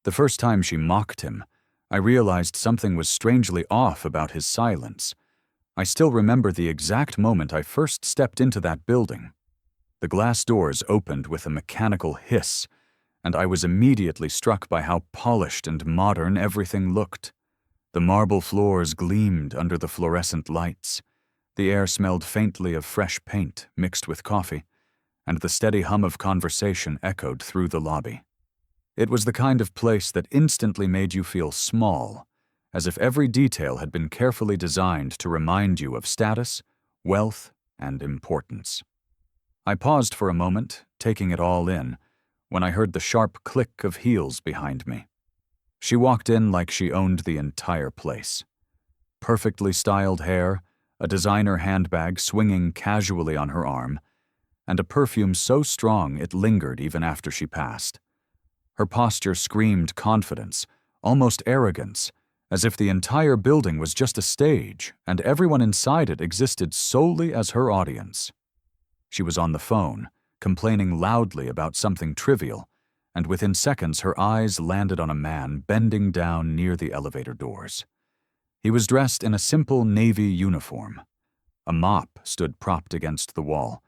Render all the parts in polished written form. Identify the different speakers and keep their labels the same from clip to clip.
Speaker 1: The first time she mocked him, I realized something was strangely off about his silence. I still remember the exact moment I first stepped into that building. The glass doors opened with a mechanical hiss, and I was immediately struck by how polished and modern everything looked. The marble floors gleamed under the fluorescent lights. The air smelled faintly of fresh paint mixed with coffee, and the steady hum of conversation echoed through the lobby. It was the kind of place that instantly made you feel small, as if every detail had been carefully designed to remind you of status, wealth, and importance. I paused for a moment, taking it all in, when I heard the sharp click of heels behind me. She walked in like she owned the entire place. Perfectly styled hair, a designer handbag swinging casually on her arm, and a perfume so strong it lingered even after she passed. Her posture screamed confidence, almost arrogance, as if the entire building was just a stage and everyone inside it existed solely as her audience. She was on the phone, complaining loudly about something trivial, and within seconds her eyes landed on a man bending down near the elevator doors. He was dressed in a simple navy uniform. A mop stood propped against the wall,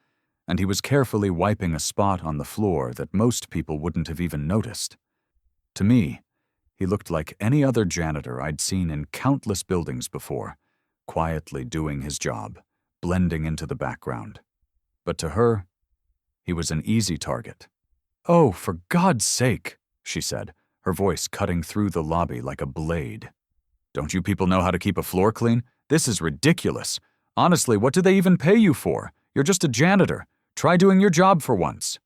Speaker 1: and he was carefully wiping a spot on the floor that most people wouldn't have even noticed. To me, he looked like any other janitor I'd seen in countless buildings before, quietly doing his job, blending into the background. But to her, he was an easy target. "Oh, for God's sake," she said, her voice cutting through the lobby like a blade. "Don't you people know how to keep a floor clean? This is ridiculous. Honestly, what do they even pay you for? You're just a janitor. Try doing your job for once."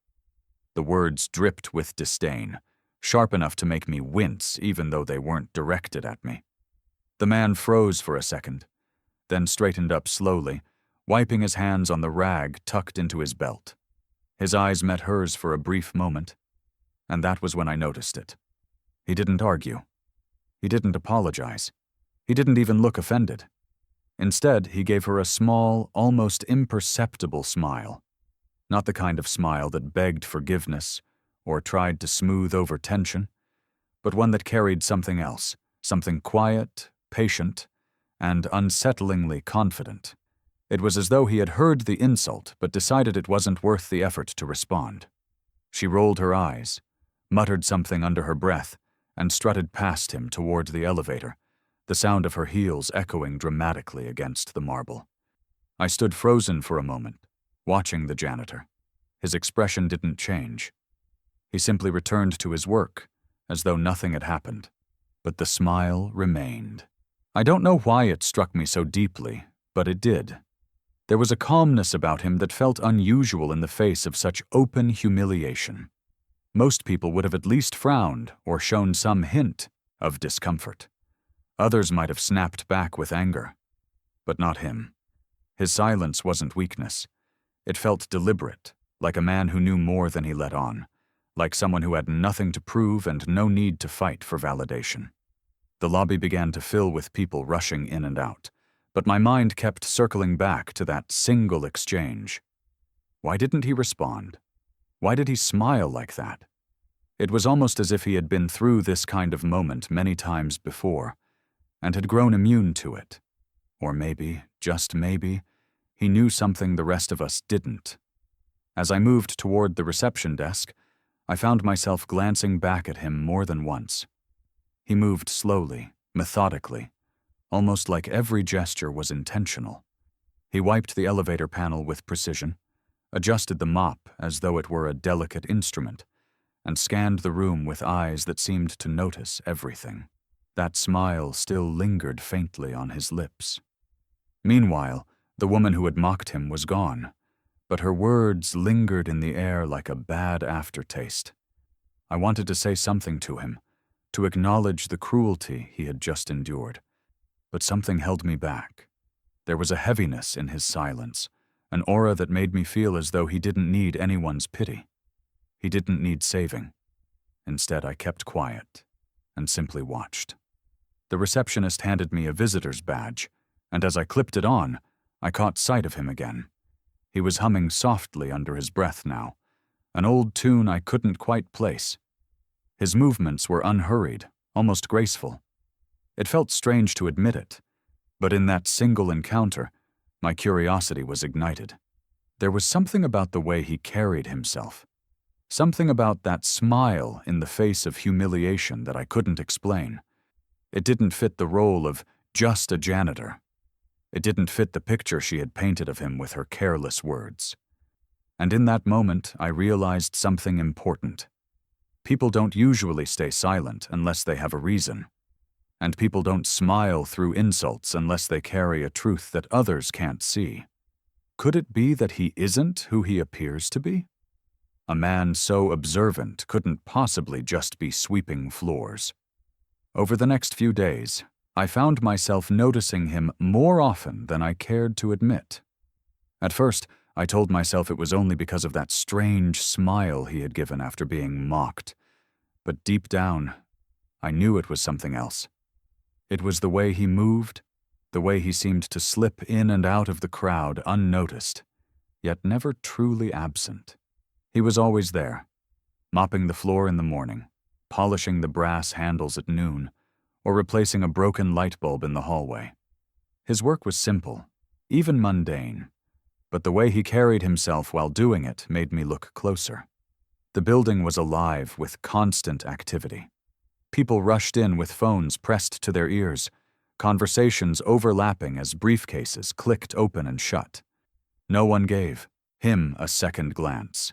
Speaker 1: The words dripped with disdain, sharp enough to make me wince even though they weren't directed at me. The man froze for a second, then straightened up slowly, wiping his hands on the rag tucked into his belt. His eyes met hers for a brief moment, and that was when I noticed it. He didn't argue. He didn't apologize. He didn't even look offended. Instead, he gave her a small, almost imperceptible smile. Not the kind of smile that begged forgiveness or tried to smooth over tension, but one that carried something else, something quiet, patient, and unsettlingly confident. It was as though he had heard the insult but decided it wasn't worth the effort to respond. She rolled her eyes, muttered something under her breath, and strutted past him toward the elevator, the sound of her heels echoing dramatically against the marble. I stood frozen for a moment, watching the janitor. His expression didn't change. He simply returned to his work, as though nothing had happened. But the smile remained. I don't know why it struck me so deeply, but it did. There was a calmness about him that felt unusual in the face of such open humiliation. Most people would have at least frowned or shown some hint of discomfort. Others might have snapped back with anger. But not him. His silence wasn't weakness. It felt deliberate, like a man who knew more than he let on, like someone who had nothing to prove and no need to fight for validation. The lobby began to fill with people rushing in and out, but my mind kept circling back to that single exchange. Why didn't he respond? Why did he smile like that? It was almost as if he had been through this kind of moment many times before, and had grown immune to it. Or maybe, just maybe, he knew something the rest of us didn't. As I moved toward the reception desk, I found myself glancing back at him more than once. He moved slowly, methodically, almost like every gesture was intentional. He wiped the elevator panel with precision, adjusted the mop as though it were a delicate instrument, and scanned the room with eyes that seemed to notice everything. That smile still lingered faintly on his lips. Meanwhile, the woman who had mocked him was gone, but her words lingered in the air like a bad aftertaste. I wanted to say something to him, to acknowledge the cruelty he had just endured, but something held me back. There was a heaviness in his silence, an aura that made me feel as though he didn't need anyone's pity. He didn't need saving. Instead, I kept quiet and simply watched. The receptionist handed me a visitor's badge, and as I clipped it on, I caught sight of him again. He was humming softly under his breath now, an old tune I couldn't quite place. His movements were unhurried, almost graceful. It felt strange to admit it, but in that single encounter, my curiosity was ignited. There was something about the way he carried himself, something about that smile in the face of humiliation that I couldn't explain. It didn't fit the role of just a janitor. It didn't fit the picture she had painted of him with her careless words. And in that moment, I realized something important. People don't usually stay silent unless they have a reason. And people don't smile through insults unless they carry a truth that others can't see. Could it be that he isn't who he appears to be? A man so observant couldn't possibly just be sweeping floors. Over the next few days, I found myself noticing him more often than I cared to admit. At first, I told myself it was only because of that strange smile he had given after being mocked. But deep down, I knew it was something else. It was the way he moved, the way he seemed to slip in and out of the crowd unnoticed, yet never truly absent. He was always there, mopping the floor in the morning, polishing the brass handles at noon, or replacing a broken light bulb in the hallway. His work was simple, even mundane, but the way he carried himself while doing it made me look closer. The building was alive with constant activity. People rushed in with phones pressed to their ears, conversations overlapping as briefcases clicked open and shut. No one gave him a second glance.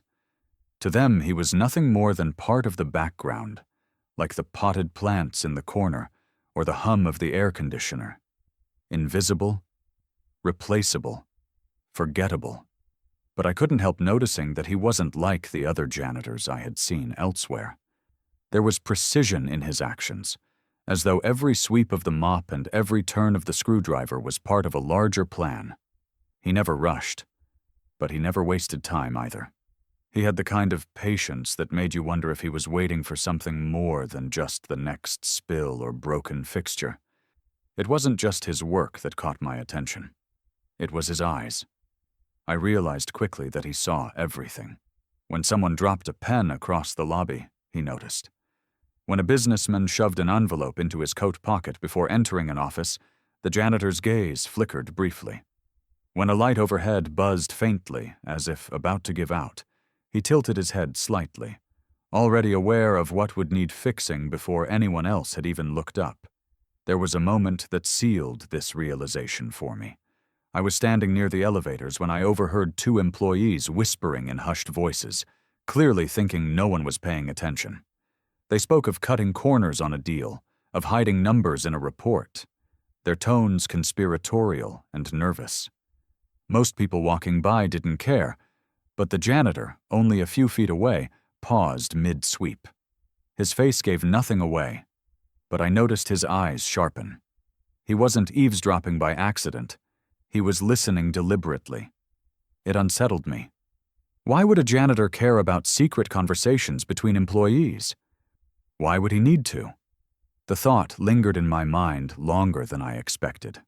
Speaker 1: To them, he was nothing more than part of the background, like the potted plants in the corner or the hum of the air conditioner. Invisible, replaceable, forgettable. But I couldn't help noticing that he wasn't like the other janitors I had seen elsewhere. There was precision in his actions, as though every sweep of the mop and every turn of the screwdriver was part of a larger plan. He never rushed, but he never wasted time either. He had the kind of patience that made you wonder if he was waiting for something more than just the next spill or broken fixture. It wasn't just his work that caught my attention. It was his eyes. I realized quickly that he saw everything. When someone dropped a pen across the lobby, he noticed. When a businessman shoved an envelope into his coat pocket before entering an office, the janitor's gaze flickered briefly. When a light overhead buzzed faintly, as if about to give out, he tilted his head slightly, already aware of what would need fixing before anyone else had even looked up. There was a moment that sealed this realization for me. I was standing near the elevators when I overheard two employees whispering in hushed voices, clearly thinking no one was paying attention. They spoke of cutting corners on a deal, of hiding numbers in a report, their tones conspiratorial and nervous. Most people walking by didn't care, but the janitor, only a few feet away, paused mid-sweep. His face gave nothing away, but I noticed his eyes sharpen. He wasn't eavesdropping by accident. He was listening deliberately. It unsettled me. Why would a janitor care about secret conversations between employees? Why would he need to? The thought lingered in my mind longer than I expected.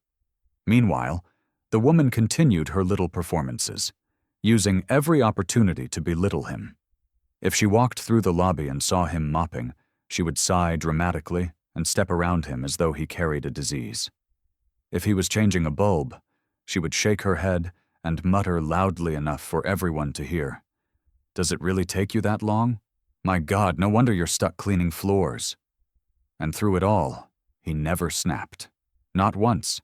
Speaker 1: Meanwhile, the woman continued her little performances, using every opportunity to belittle him. If she walked through the lobby and saw him mopping, she would sigh dramatically and step around him as though he carried a disease. If he was changing a bulb, she would shake her head and mutter loudly enough for everyone to hear. "Does it really take you that long? My God, no wonder you're stuck cleaning floors." And through it all, he never snapped. Not once.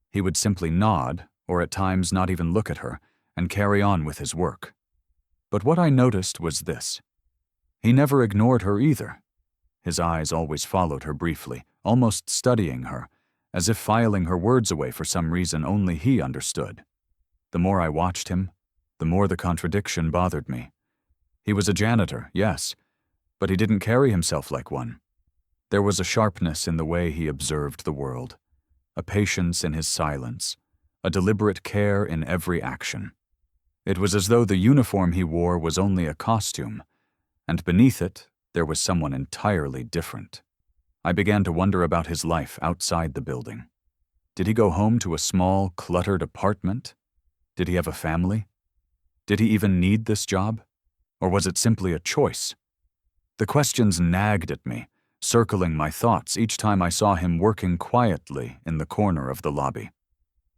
Speaker 1: He would simply nod, or at times not even look at her, and carry on with his work. But what I noticed was this. He never ignored her either. His eyes always followed her briefly, almost studying her, as if filing her words away for some reason only he understood. The more I watched him, the more the contradiction bothered me. He was a janitor, yes, but he didn't carry himself like one. There was a sharpness in the way he observed the world, a patience in his silence, a deliberate care in every action. It was as though the uniform he wore was only a costume, and beneath it, there was someone entirely different. I began to wonder about his life outside the building. Did he go home to a small, cluttered apartment? Did he have a family? Did he even need this job? Or was it simply a choice? The questions nagged at me, circling my thoughts each time I saw him working quietly in the corner of the lobby.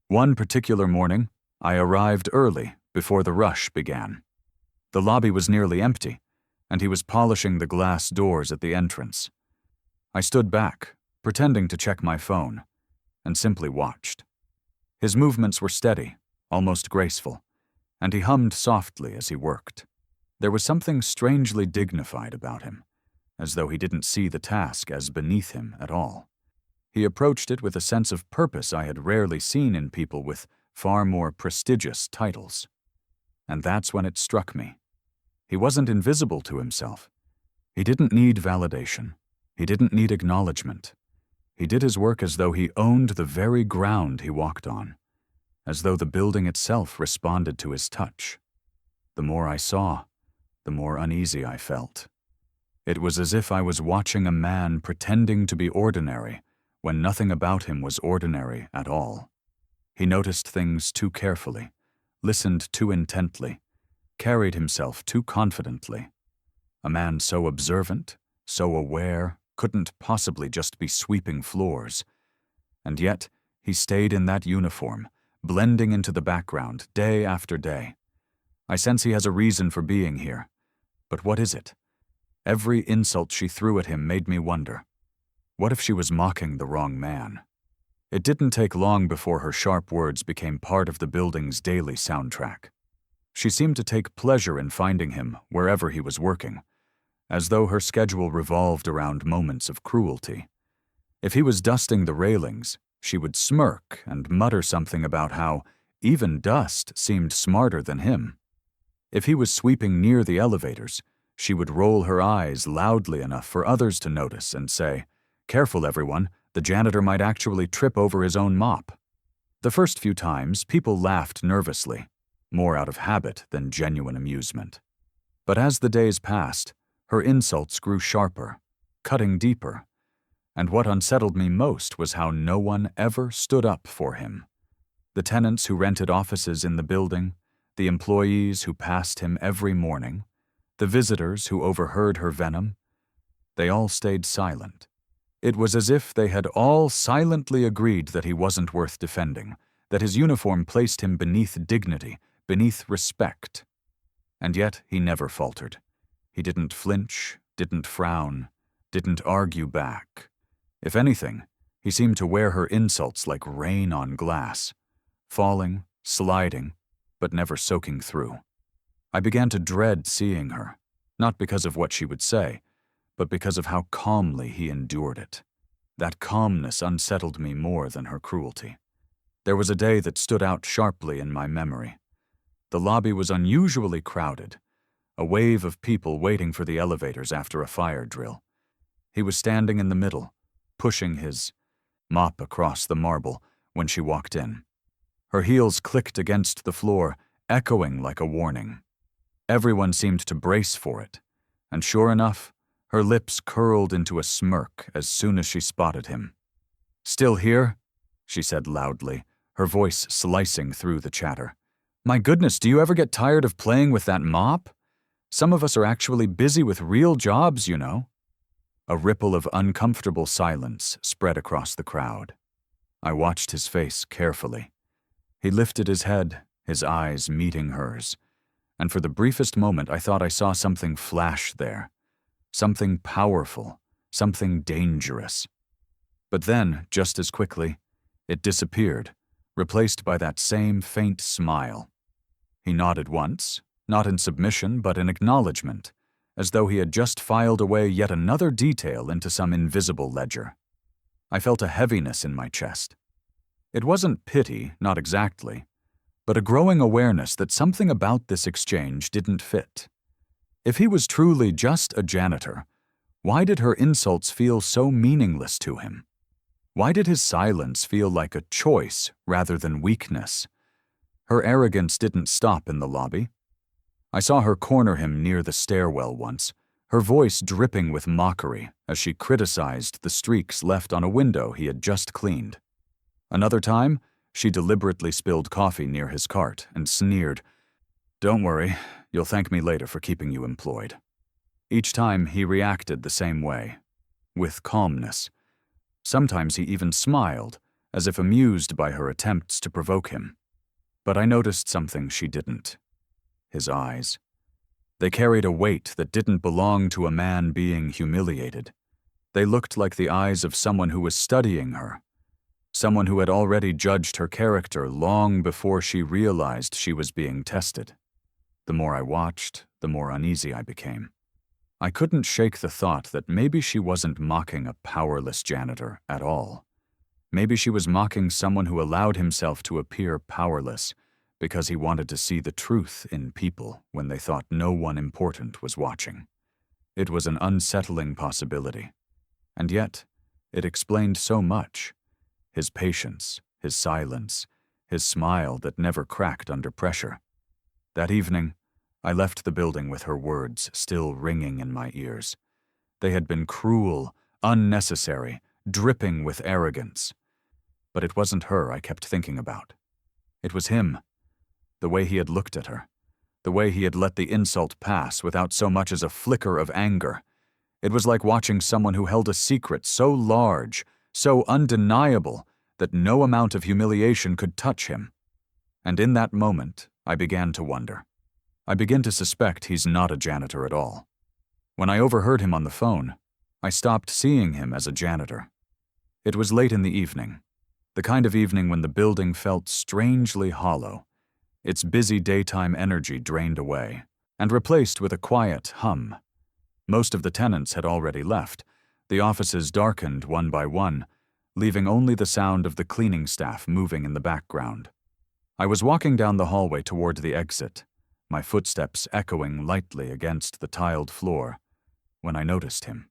Speaker 1: One particular morning, I arrived early before the rush began. The lobby was nearly empty, and he was polishing the glass doors at the entrance. I stood back, pretending to check my phone, and simply watched. His movements were steady, almost graceful, and he hummed softly as he worked. There was something strangely dignified about him, as though he didn't see the task as beneath him at all. He approached it with a sense of purpose I had rarely seen in people with far more prestigious titles. And that's when it struck me. He wasn't invisible to himself. He didn't need validation. He didn't need acknowledgement. He did his work as though he owned the very ground he walked on, as though the building itself responded to his touch. The more I saw, the more uneasy I felt. It was as if I was watching a man pretending to be ordinary when nothing about him was ordinary at all. He noticed things too carefully, listened too intently, carried himself too confidently. A man so observant, so aware, couldn't possibly just be sweeping floors. And yet, he stayed in that uniform, blending into the background day after day. I sense he has a reason for being here. But what is it? Every insult she threw at him made me wonder. What if she was mocking the wrong man? It didn't take long before her sharp words became part of the building's daily soundtrack. She seemed to take pleasure in finding him wherever he was working, as though her schedule revolved around moments of cruelty. If he was dusting the railings, she would smirk and mutter something about how even dust seemed smarter than him. If he was sweeping near the elevators, she would roll her eyes loudly enough for others to notice and say, "Careful, everyone, the janitor might actually trip over his own mop." The first few times, people laughed nervously, more out of habit than genuine amusement. But as the days passed, her insults grew sharper, cutting deeper, and what unsettled me most was how no one ever stood up for him. The tenants who rented offices in the building, the employees who passed him every morning, the visitors who overheard her venom, they all stayed silent. It was as if they had all silently agreed that he wasn't worth defending, that his uniform placed him beneath dignity, beneath respect. And yet he never faltered. He didn't flinch, didn't frown, didn't argue back. If anything, he seemed to wear her insults like rain on glass, falling, sliding, but never soaking through. I began to dread seeing her, not because of what she would say, but because of how calmly he endured it. That calmness unsettled me more than her cruelty. There was a day that stood out sharply in my memory. The lobby was unusually crowded, a wave of people waiting for the elevators after a fire drill. He was standing in the middle, pushing his mop across the marble when she walked in. Her heels clicked against the floor, echoing like a warning. Everyone seemed to brace for it, and sure enough, her lips curled into a smirk as soon as she spotted him. "Still here?" she said loudly, her voice slicing through the chatter. "My goodness, do you ever get tired of playing with that mop? Some of us are actually busy with real jobs, you know." A ripple of uncomfortable silence spread across the crowd. I watched his face carefully. He lifted his head, his eyes meeting hers, and for the briefest moment I thought I saw something flash there. Something powerful, something dangerous. But then, just as quickly, it disappeared, replaced by that same faint smile. He nodded once, not in submission but in acknowledgement, as though he had just filed away yet another detail into some invisible ledger. I felt a heaviness in my chest. It wasn't pity, not exactly, but a growing awareness that something about this exchange didn't fit. If he was truly just a janitor, why did her insults feel so meaningless to him? Why did his silence feel like a choice rather than weakness? Her arrogance didn't stop in the lobby. I saw her corner him near the stairwell once, her voice dripping with mockery as she criticized the streaks left on a window he had just cleaned. Another time, she deliberately spilled coffee near his cart and sneered, "Don't worry, you'll thank me later for keeping you employed." Each time he reacted the same way, with calmness. Sometimes he even smiled, as if amused by her attempts to provoke him. But I noticed something she didn't. His eyes. They carried a weight that didn't belong to a man being humiliated. They looked like the eyes of someone who was studying her, someone who had already judged her character long before she realized she was being tested. The more I watched, the more uneasy I became. I couldn't shake the thought that maybe she wasn't mocking a powerless janitor at all. Maybe she was mocking someone who allowed himself to appear powerless because he wanted to see the truth in people when they thought no one important was watching. It was an unsettling possibility. And yet, it explained so much. His patience, his silence, his smile that never cracked under pressure. That evening, I left the building with her words still ringing in my ears. They had been cruel, unnecessary, dripping with arrogance. But it wasn't her I kept thinking about. It was him. The way he had looked at her. The way he had let the insult pass without so much as a flicker of anger. It was like watching someone who held a secret so large, so undeniable, that no amount of humiliation could touch him. And in that moment, I began to wonder. I begin to suspect he's not a janitor at all. When I overheard him on the phone, I stopped seeing him as a janitor. It was late in the evening, the kind of evening when the building felt strangely hollow, its busy daytime energy drained away, and replaced with a quiet hum. Most of the tenants had already left, the offices darkened one by one, leaving only the sound of the cleaning staff moving in the background. I was walking down the hallway toward the exit, my footsteps echoing lightly against the tiled floor, when I noticed him.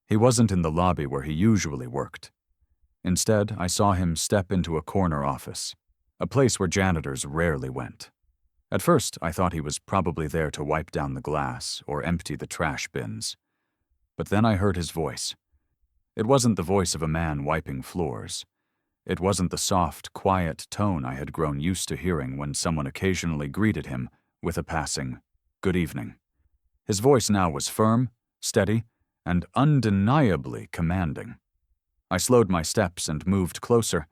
Speaker 1: He wasn't in the lobby where he usually worked. Instead, I saw him step into a corner office, a place where janitors rarely went. At first, I thought he was probably there to wipe down the glass or empty the trash bins. But then I heard his voice. It wasn't the voice of a man wiping floors. It wasn't the soft, quiet tone I had grown used to hearing when someone occasionally greeted him with a passing, "Good evening." His voice now was firm, steady, and undeniably commanding. I slowed my steps and moved closer,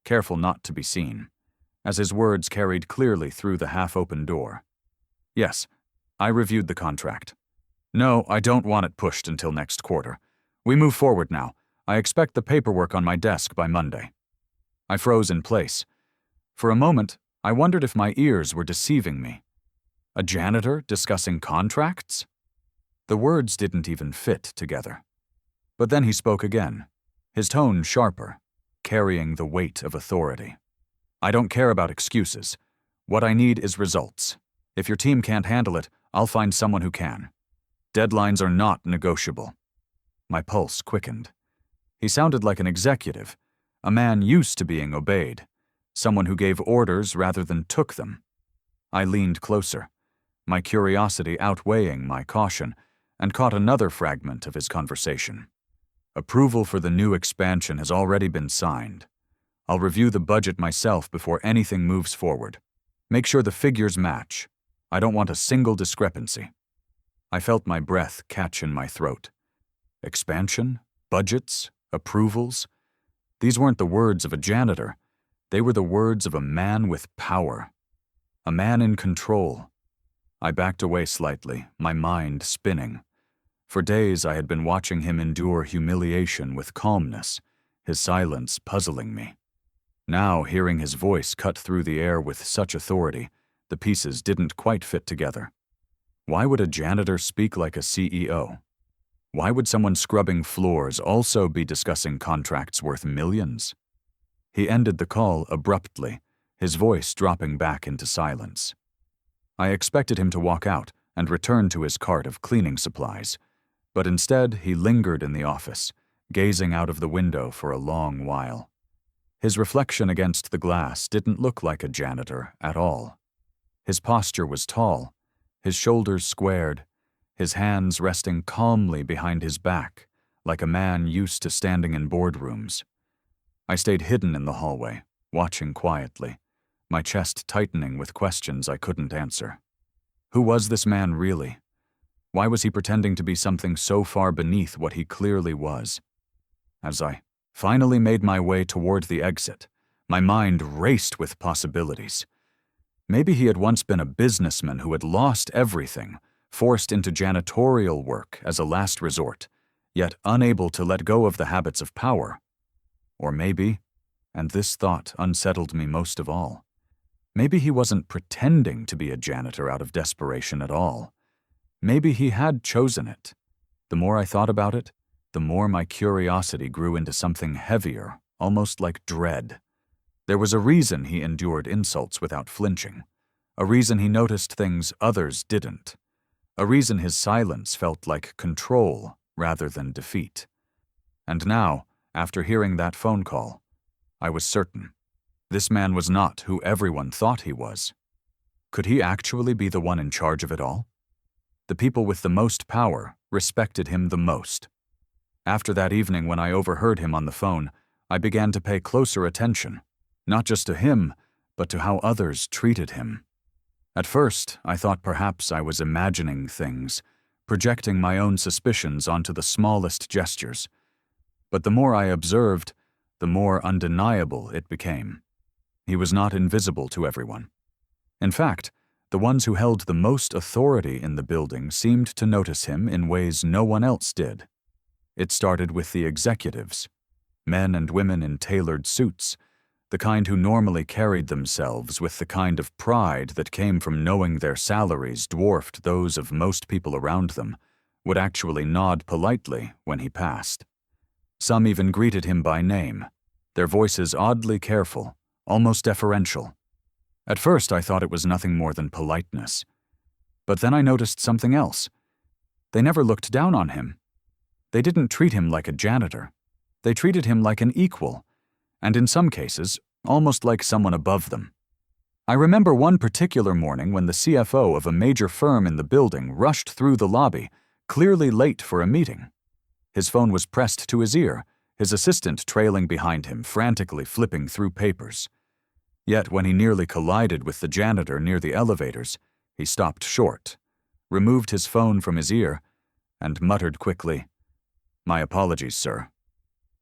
Speaker 1: careful not to be seen, as his words carried clearly through the half-open door. "Yes, I reviewed the contract. No, I don't want it pushed until next quarter. We move forward now. I expect the paperwork on my desk by Monday." I froze in place. For a moment, I wondered if my ears were deceiving me. A janitor discussing contracts? The words didn't even fit together. But then he spoke again, his tone sharper, carrying the weight of authority. "I don't care about excuses. What I need is results. If your team can't handle it, I'll find someone who can. Deadlines are not negotiable." My pulse quickened. He sounded like an executive, a man used to being obeyed, someone who gave orders rather than took them. I leaned closer, my curiosity outweighing my caution, and caught another fragment of his conversation. "Approval for the new expansion has already been signed. I'll review the budget myself before anything moves forward. Make sure the figures match. I don't want a single discrepancy." I felt my breath catch in my throat. Expansion? Budgets? Approvals? These weren't the words of a janitor. They were the words of a man with power. A man in control. I backed away slightly, my mind spinning. For days I had been watching him endure humiliation with calmness, his silence puzzling me. Now, hearing his voice cut through the air with such authority, the pieces didn't quite fit together. Why would a janitor speak like a CEO? Why would someone scrubbing floors also be discussing contracts worth millions? He ended the call abruptly, his voice dropping back into silence. I expected him to walk out and return to his cart of cleaning supplies, but instead he lingered in the office, gazing out of the window for a long while. His reflection against the glass didn't look like a janitor at all. His posture was tall, his shoulders squared, his hands resting calmly behind his back, like a man used to standing in boardrooms. I stayed hidden in the hallway, watching quietly, my chest tightening with questions I couldn't answer. Who was this man really? Why was he pretending to be something so far beneath what he clearly was? As I finally made my way toward the exit, my mind raced with possibilities. Maybe he had once been a businessman who had lost everything, forced into janitorial work as a last resort, yet unable to let go of the habits of power. Or maybe, and this thought unsettled me most of all, maybe he wasn't pretending to be a janitor out of desperation at all. Maybe he had chosen it. The more I thought about it, the more my curiosity grew into something heavier, almost like dread. There was a reason he endured insults without flinching, a reason he noticed things others didn't, a reason his silence felt like control rather than defeat. And now, after hearing that phone call, I was certain. This man was not who everyone thought he was. Could he actually be the one in charge of it all? The people with the most power respected him the most. After that evening when I overheard him on the phone, I began to pay closer attention, not just to him, but to how others treated him. At first, I thought perhaps I was imagining things, projecting my own suspicions onto the smallest gestures. But the more I observed, the more undeniable it became. He was not invisible to everyone. In fact, the ones who held the most authority in the building seemed to notice him in ways no one else did. It started with the executives, men and women in tailored suits, the kind who normally carried themselves with the kind of pride that came from knowing their salaries dwarfed those of most people around them, would actually nod politely when he passed. Some even greeted him by name, their voices oddly careful, almost deferential. At first I thought it was nothing more than politeness. But then I noticed something else. They never looked down on him. They didn't treat him like a janitor. They treated him like an equal, and in some cases, almost like someone above them. I remember one particular morning when the CFO of a major firm in the building rushed through the lobby, clearly late for a meeting. His phone was pressed to his ear, his assistant trailing behind him, frantically flipping through papers. Yet when he nearly collided with the janitor near the elevators, he stopped short, removed his phone from his ear, and muttered quickly, "My apologies, sir."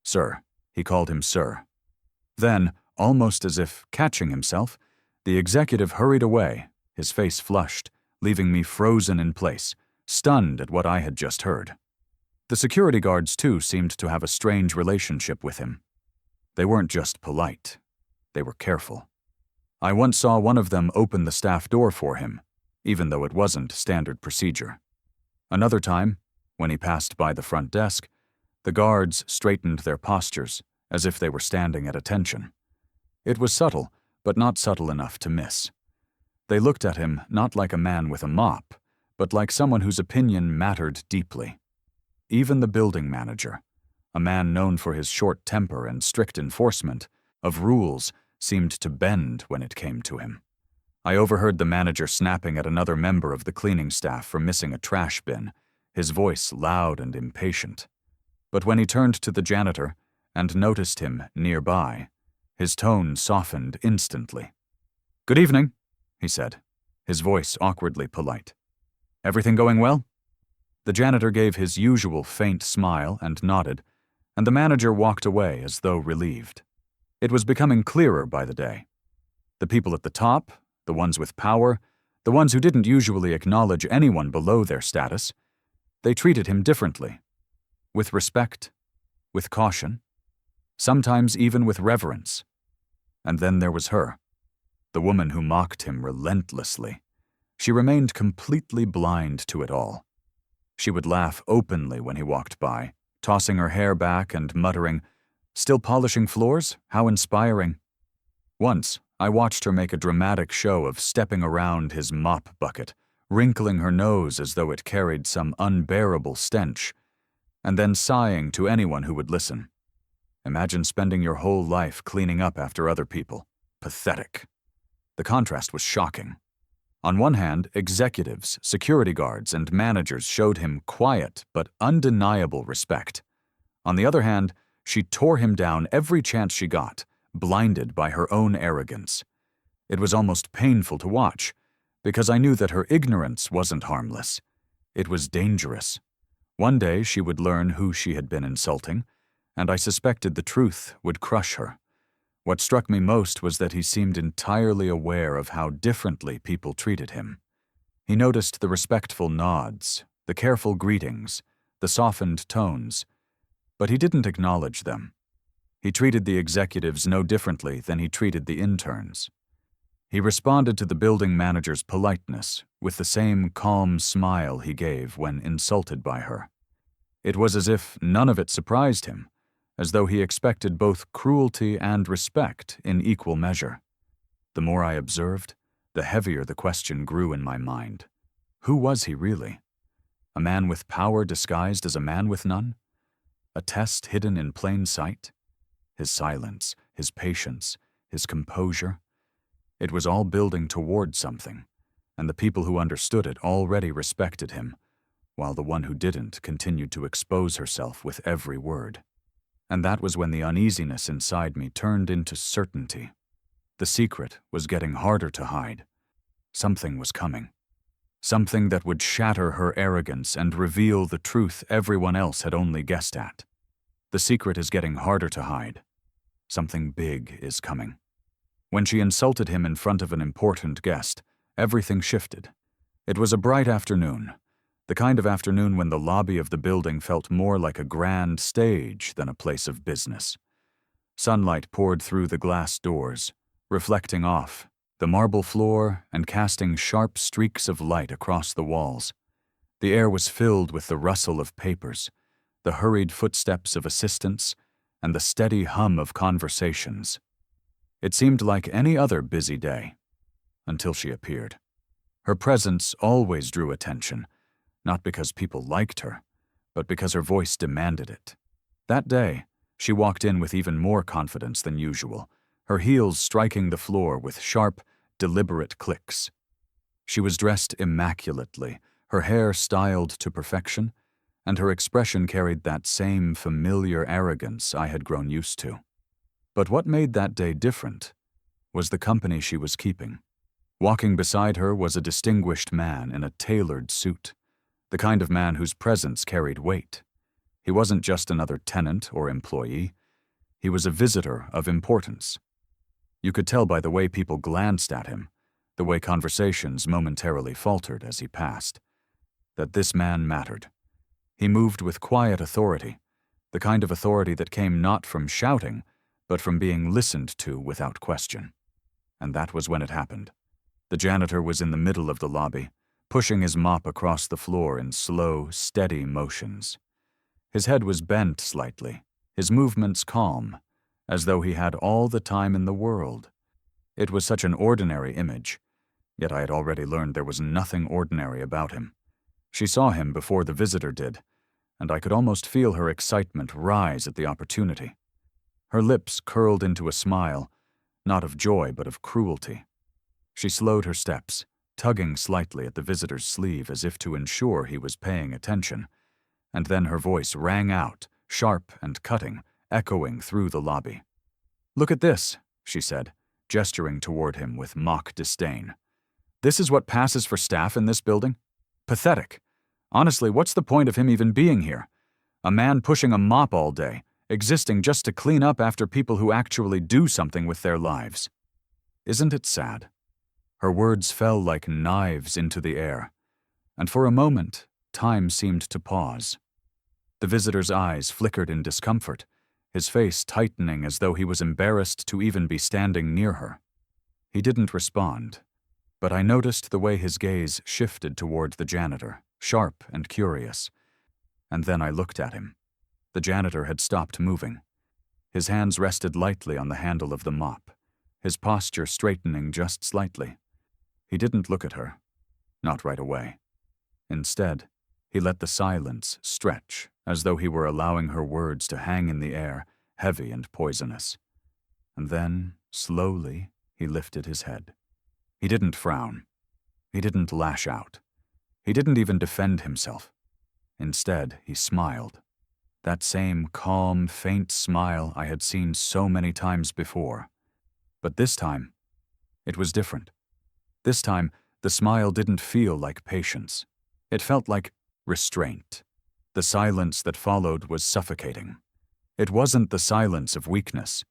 Speaker 1: "Sir," he called him sir. Then, almost as if catching himself, the executive hurried away, his face flushed, leaving me frozen in place, stunned at what I had just heard. The security guards, too, seemed to have a strange relationship with him. They weren't just polite. They were careful. I once saw one of them open the staff door for him, even though it wasn't standard procedure. Another time, when he passed by the front desk, the guards straightened their postures, as if they were standing at attention. It was subtle, but not subtle enough to miss. They looked at him not like a man with a mop, but like someone whose opinion mattered deeply. Even the building manager, a man known for his short temper and strict enforcement of rules, seemed to bend when it came to him. I overheard the manager snapping at another member of the cleaning staff for missing a trash bin, his voice loud and impatient. But when he turned to the janitor and noticed him nearby, his tone softened instantly. "Good evening," he said, his voice awkwardly polite. "Everything going well?" The janitor gave his usual faint smile and nodded, and the manager walked away as though relieved. It was becoming clearer by the day. The people at the top, the ones with power, the ones who didn't usually acknowledge anyone below their status, they treated him differently. With respect, with caution, sometimes even with reverence. And then there was her, the woman who mocked him relentlessly. She remained completely blind to it all. She would laugh openly when he walked by, tossing her hair back and muttering, "Still polishing floors? How inspiring." Once, I watched her make a dramatic show of stepping around his mop bucket, wrinkling her nose as though it carried some unbearable stench, and then sighing to anyone who would listen. Imagine spending your whole life cleaning up after other people. Pathetic. The contrast was shocking. On one hand, executives, security guards, and managers showed him quiet but undeniable respect. On the other hand, she tore him down every chance she got, blinded by her own arrogance. It was almost painful to watch, because I knew that her ignorance wasn't harmless. It was dangerous. One day she would learn who she had been insulting, and I suspected the truth would crush her. What struck me most was that he seemed entirely aware of how differently people treated him. He noticed the respectful nods, the careful greetings, the softened tones, but he didn't acknowledge them. He treated the executives no differently than he treated the interns. He responded to the building manager's politeness with the same calm smile he gave when insulted by her. It was as if none of it surprised him, as though he expected both cruelty and respect in equal measure. The more I observed, the heavier the question grew in my mind. Who was he really? A man with power disguised as a man with none? A test hidden in plain sight? His silence, his patience, his composure. It was all building toward something, and the people who understood it already respected him, while the one who didn't continued to expose herself with every word. And that was when the uneasiness inside me turned into certainty. The secret was getting harder to hide. Something was coming. Something that would shatter her arrogance and reveal the truth everyone else had only guessed at. The secret is getting harder to hide. Something big is coming. When she insulted him in front of an important guest, everything shifted. It was a bright afternoon, the kind of afternoon when the lobby of the building felt more like a grand stage than a place of business. Sunlight poured through the glass doors, reflecting off the marble floor and casting sharp streaks of light across the walls. The air was filled with the rustle of papers, the hurried footsteps of assistants, and the steady hum of conversations. It seemed like any other busy day, until she appeared. Her presence always drew attention, not because people liked her, but because her voice demanded it. That day, she walked in with even more confidence than usual, her heels striking the floor with sharp, deliberate clicks. She was dressed immaculately, her hair styled to perfection, and her expression carried that same familiar arrogance I had grown used to. But what made that day different was the company she was keeping. Walking beside her was a distinguished man in a tailored suit, the kind of man whose presence carried weight. He wasn't just another tenant or employee. He was a visitor of importance. You could tell by the way people glanced at him, the way conversations momentarily faltered as he passed, that this man mattered. He moved with quiet authority, the kind of authority that came not from shouting, but from being listened to without question. And that was when it happened. The janitor was in the middle of the lobby, pushing his mop across the floor in slow, steady motions. His head was bent slightly, his movements calm, as though he had all the time in the world. It was such an ordinary image, yet I had already learned there was nothing ordinary about him. She saw him before the visitor did, and I could almost feel her excitement rise at the opportunity. Her lips curled into a smile, not of joy but of cruelty. She slowed her steps, tugging slightly at the visitor's sleeve as if to ensure he was paying attention, and then her voice rang out, sharp and cutting, echoing through the lobby. "Look at this," she said, gesturing toward him with mock disdain. "This is what passes for staff in this building? Pathetic. Honestly, what's the point of him even being here? A man pushing a mop all day, existing just to clean up after people who actually do something with their lives. Isn't it sad?" Her words fell like knives into the air, and for a moment, time seemed to pause. The visitor's eyes flickered in discomfort, his face tightening as though he was embarrassed to even be standing near her. He didn't respond, but I noticed the way his gaze shifted toward the janitor, sharp and curious. And then I looked at him. The janitor had stopped moving. His hands rested lightly on the handle of the mop, his posture straightening just slightly. He didn't look at her, not right away. Instead, he let the silence stretch, as though he were allowing her words to hang in the air, heavy and poisonous. And then, slowly, he lifted his head. He didn't frown. He didn't lash out. He didn't even defend himself. Instead, he smiled. That same calm, faint smile I had seen so many times before. But this time, it was different. This time, the smile didn't feel like patience. It felt like restraint. The silence that followed was suffocating. It wasn't the silence of weakness.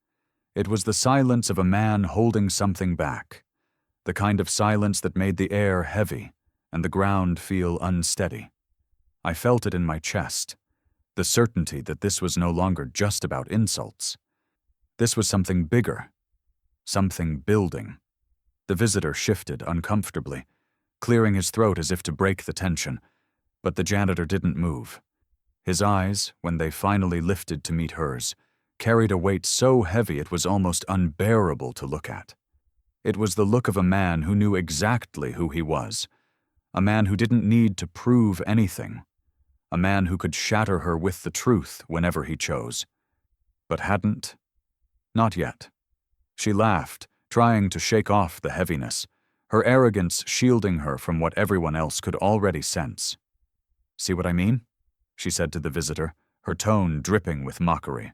Speaker 1: It was the silence of a man holding something back, the kind of silence that made the air heavy and the ground feel unsteady. I felt it in my chest, the certainty that this was no longer just about insults. This was something bigger, something building. The visitor shifted uncomfortably, clearing his throat as if to break the tension, but the janitor didn't move. His eyes, when they finally lifted to meet hers, carried a weight so heavy it was almost unbearable to look at. It was the look of a man who knew exactly who he was, a man who didn't need to prove anything, a man who could shatter her with the truth whenever he chose. But hadn't? Not yet. She laughed, trying to shake off the heaviness, her arrogance shielding her from what everyone else could already sense. "See what I mean?" she said to the visitor, her tone dripping with mockery.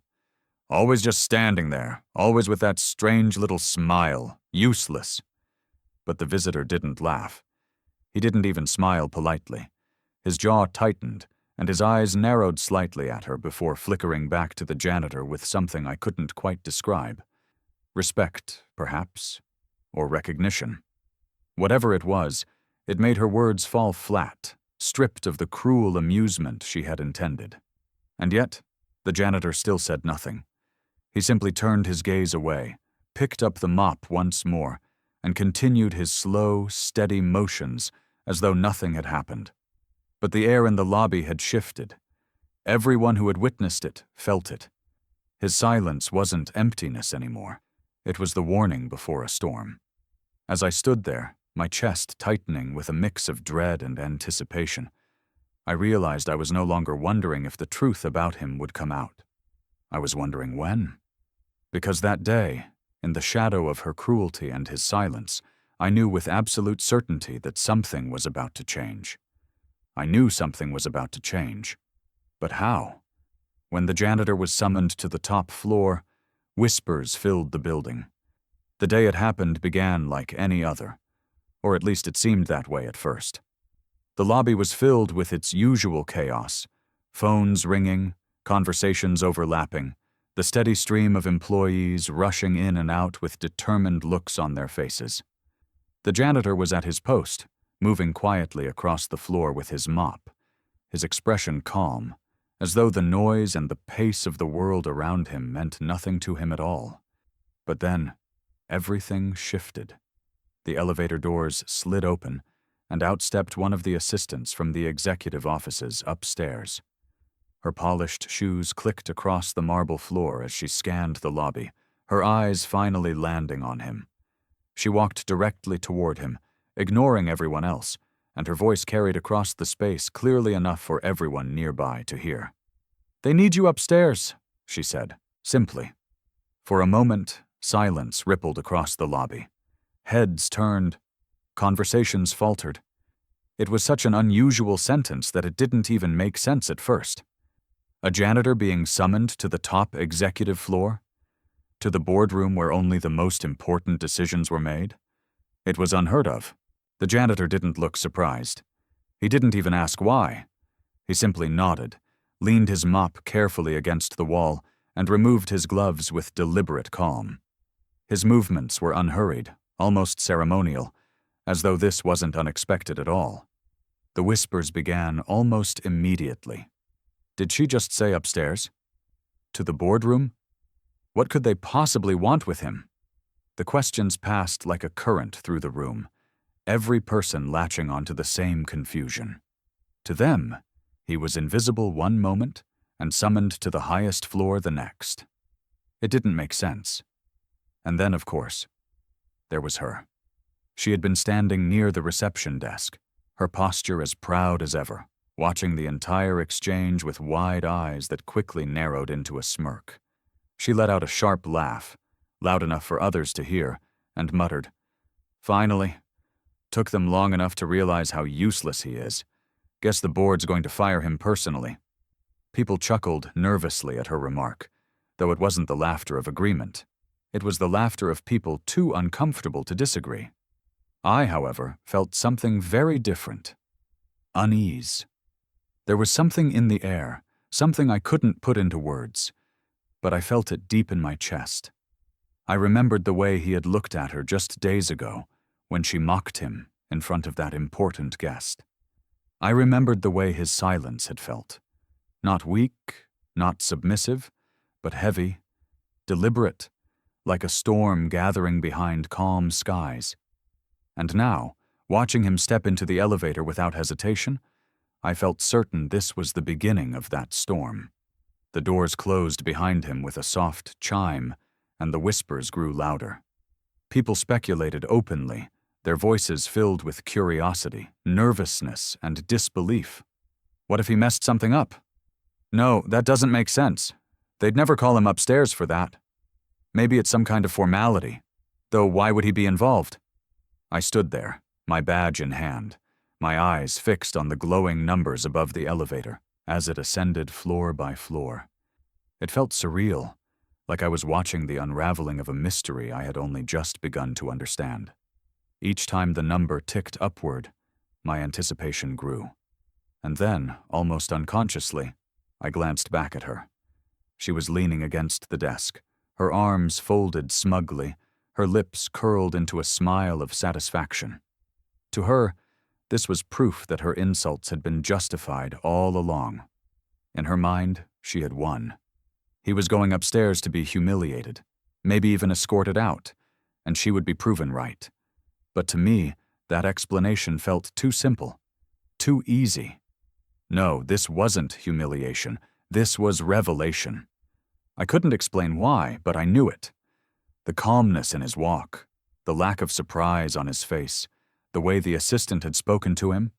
Speaker 1: "Always just standing there, always with that strange little smile, useless." But the visitor didn't laugh. He didn't even smile politely. His jaw tightened, and his eyes narrowed slightly at her before flickering back to the janitor with something I couldn't quite describe. Respect, perhaps, or recognition. Whatever it was, it made her words fall flat, stripped of the cruel amusement she had intended. And yet, the janitor still said nothing. He simply turned his gaze away, picked up the mop once more, and continued his slow, steady motions as though nothing had happened. But the air in the lobby had shifted. Everyone who had witnessed it felt it. His silence wasn't emptiness anymore. It was the warning before a storm. As I stood there, my chest tightening with a mix of dread and anticipation, I realized I was no longer wondering if the truth about him would come out. I was wondering when. Because that day, in the shadow of her cruelty and his silence, I knew with absolute certainty that something was about to change. I knew something was about to change. But how? When the janitor was summoned to the top floor, whispers filled the building. The day it happened began like any other, or at least it seemed that way at first. The lobby was filled with its usual chaos, phones ringing, conversations overlapping, the steady stream of employees rushing in and out with determined looks on their faces. The janitor was at his post, moving quietly across the floor with his mop, his expression calm, as though the noise and the pace of the world around him meant nothing to him at all. But then, everything shifted. The elevator doors slid open, and out stepped one of the assistants from the executive offices upstairs. Her polished shoes clicked across the marble floor as she scanned the lobby, her eyes finally landing on him. She walked directly toward him, ignoring everyone else, and her voice carried across the space clearly enough for everyone nearby to hear. "They need you upstairs," she said, simply. For a moment, silence rippled across the lobby. Heads turned. Conversations faltered. It was such an unusual sentence that it didn't even make sense at first. A janitor being summoned to the top executive floor? To the boardroom where only the most important decisions were made? It was unheard of. The janitor didn't look surprised. He didn't even ask why. He simply nodded, leaned his mop carefully against the wall, and removed his gloves with deliberate calm. His movements were unhurried, almost ceremonial, as though this wasn't unexpected at all. The whispers began almost immediately. Did she just say upstairs? To the boardroom? What could they possibly want with him? The questions passed like a current through the room, every person latching onto the same confusion. To them, he was invisible one moment and summoned to the highest floor the next. It didn't make sense. And then, of course, there was her. She had been standing near the reception desk, her posture as proud as ever, watching the entire exchange with wide eyes that quickly narrowed into a smirk. She let out a sharp laugh, loud enough for others to hear, and muttered, "Finally. Took them long enough to realize how useless he is. Guess the board's going to fire him personally." People chuckled nervously at her remark, though it wasn't the laughter of agreement. It was the laughter of people too uncomfortable to disagree. I, however, felt something very different. Unease. There was something in the air, something I couldn't put into words, but I felt it deep in my chest. I remembered the way he had looked at her just days ago, when she mocked him in front of that important guest. I remembered the way his silence had felt. Not weak, not submissive, but heavy, deliberate, like a storm gathering behind calm skies. And now, watching him step into the elevator without hesitation, I felt certain this was the beginning of that storm. The doors closed behind him with a soft chime, and the whispers grew louder. People speculated openly, their voices filled with curiosity, nervousness, and disbelief. What if he messed something up? No, that doesn't make sense. They'd never call him upstairs for that. Maybe it's some kind of formality. Though why would he be involved? I stood there, my badge in hand, my eyes fixed on the glowing numbers above the elevator as it ascended floor by floor. It felt surreal, like I was watching the unraveling of a mystery I had only just begun to understand. Each time the number ticked upward, my anticipation grew. And then, almost unconsciously, I glanced back at her. She was leaning against the desk, her arms folded smugly, her lips curled into a smile of satisfaction. To her, this was proof that her insults had been justified all along. In her mind, she had won. He was going upstairs to be humiliated, maybe even escorted out, and she would be proven right. But to me, that explanation felt too simple, too easy. No, this wasn't humiliation. This was revelation. I couldn't explain why, but I knew it. The calmness in his walk, the lack of surprise on his face, the way the assistant had spoken to him.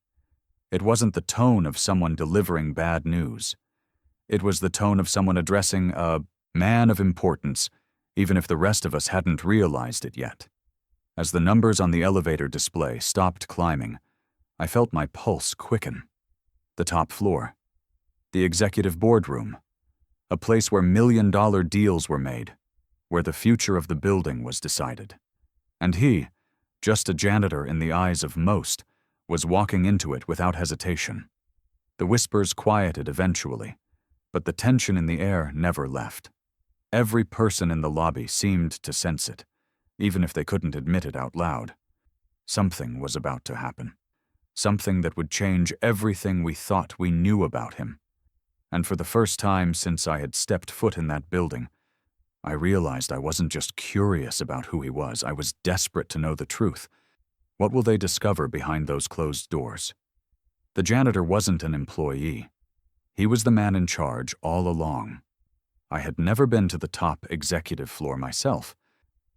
Speaker 1: It wasn't the tone of someone delivering bad news. It was the tone of someone addressing a man of importance, even if the rest of us hadn't realized it yet. As the numbers on the elevator display stopped climbing, I felt my pulse quicken. The top floor. The executive boardroom. A place where million-dollar deals were made, where the future of the building was decided. And he, just a janitor in the eyes of most, was walking into it without hesitation. The whispers quieted eventually, but the tension in the air never left. Every person in the lobby seemed to sense it, even if they couldn't admit it out loud. Something was about to happen. Something that would change everything we thought we knew about him. And for the first time since I had stepped foot in that building, I realized I wasn't just curious about who he was, I was desperate to know the truth. What will they discover behind those closed doors? The janitor wasn't an employee. He was the man in charge all along. I had never been to the top executive floor myself,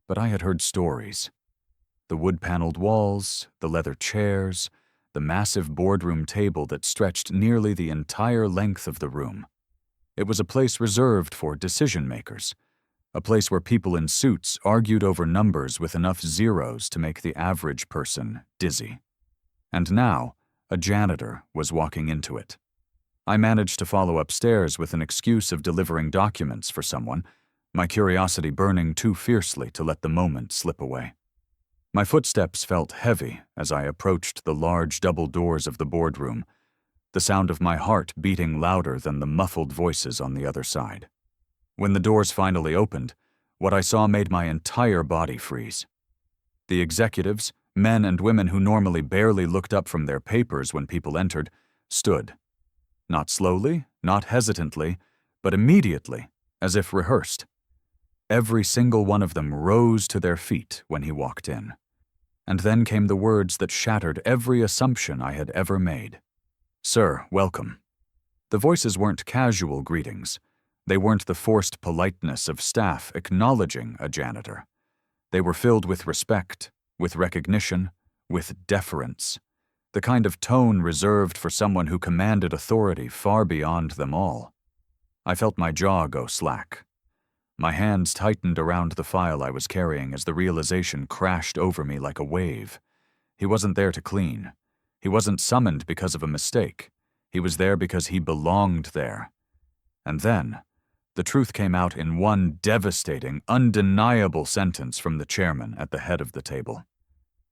Speaker 1: but I had heard stories. The wood-paneled walls, the leather chairs, the massive boardroom table that stretched nearly the entire length of the room. It was a place reserved for decision-makers, a place where people in suits argued over numbers with enough zeros to make the average person dizzy. And now, a janitor was walking into it. I managed to follow upstairs with an excuse of delivering documents for someone, my curiosity burning too fiercely to let the moment slip away. My footsteps felt heavy as I approached the large double doors of the boardroom, the sound of my heart beating louder than the muffled voices on the other side. When the doors finally opened, what I saw made my entire body freeze. The executives, men and women who normally barely looked up from their papers when people entered, stood. Not slowly, not hesitantly, but immediately, as if rehearsed. Every single one of them rose to their feet when he walked in. And then came the words that shattered every assumption I had ever made. "Sir, welcome." The voices weren't casual greetings. They weren't the forced politeness of staff acknowledging a janitor. They were filled with respect, with recognition, with deference, the kind of tone reserved for someone who commanded authority far beyond them all. I felt my jaw go slack. My hands tightened around the file I was carrying as the realization crashed over me like a wave. He wasn't there to clean. He wasn't summoned because of a mistake. He was there because he belonged there. And then, the truth came out in one devastating, undeniable sentence from the chairman at the head of the table.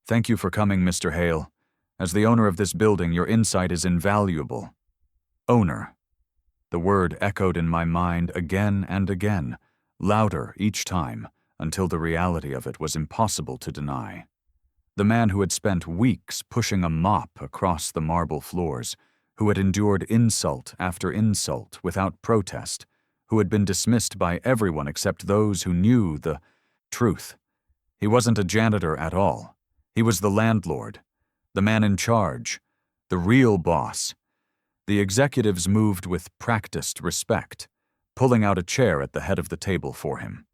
Speaker 1: "Thank you for coming, Mr. Hale. As the owner of this building, your insight is invaluable." Owner. The word echoed in my mind again and again, louder each time, until the reality of it was impossible to deny. The man who had spent weeks pushing a mop across the marble floors, who had endured insult after insult without protest, who had been dismissed by everyone except those who knew the truth. He wasn't a janitor at all. He was the landlord, the man in charge, the real boss. The executives moved with practiced respect, pulling out a chair at the head of the table for him.